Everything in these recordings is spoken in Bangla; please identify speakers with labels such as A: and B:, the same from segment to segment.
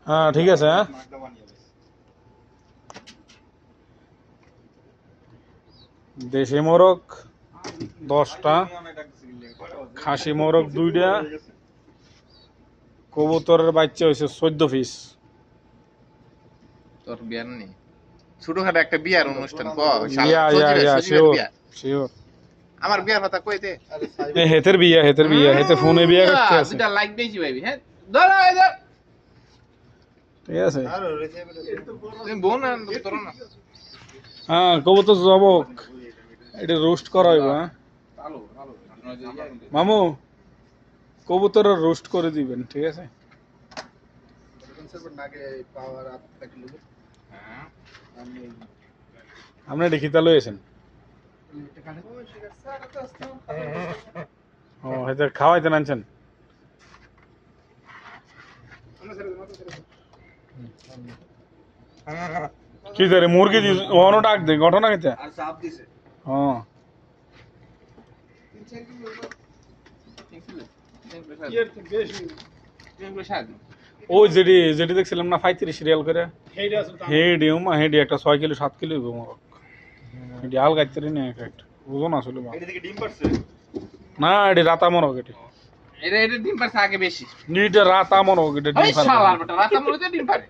A: হ্যাঁ ঠিক আছে। হ্যাঁ দেশি মোরগ 10টা, খাসি মোরগ 2টা, কবুতরের বাচ্চা হয়েছে 14 পিস।
B: তোর বিয়ার নেই ছোটখাটো একটা বিয়ার অনুষ্ঠান আমার বিয়ার কথা কই দে
A: হেতের বিয়া হেতে ফোনে বিয়া করতে আছে।
B: দুটা লাইক দিয়েছি ভাই হ্যাঁ
A: ঠিক আছে।
B: তুমি বোন না তোর না
A: হ্যাঁ কবুতর জবক এটা রোস্ট করা হইব। হ্যাঁ মামু কবুতরের রোস্ট করে দিবেন ঠিক আছে। আপনি এটা খিতা লইছেন? ও এটা খাওয়াইতে আনছেন? কি জারে মুরগি দি ওনো ডাক দে ঘটনা কেতে আর চাপ দিছে। হ্যাঁ ওই যেটি দেখছিলাম না 35 রিয়াল করে হেডি উমা হেডি একটা 6 কিলো 7 কিলো হইব মোরগ। হেডি হাল গাইতে নি একটা ওজন আসলে এটা থেকে ডিম পারছে না এটি রাতা মোরগ এটি
B: এটা ডিম পারছে আগে বেশি
A: নিটা রাতা মোরগ এটা ডিম পারে
B: শালা বেটা রাতা মোরগে ডিম পারে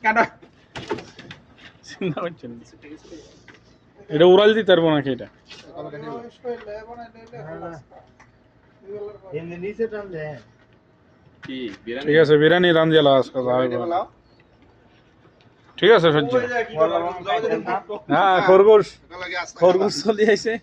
B: কাটা
A: চিন্তা করছেন এটা উড়াল দিতে পারবো নাকি এটা ঠিক আছে বিরিয়ানি রান্ধিয়ালা আজকে ঠিক আছে সহ্য। হ্যাঁ খরগোশ খরগোশ চলে আইছে।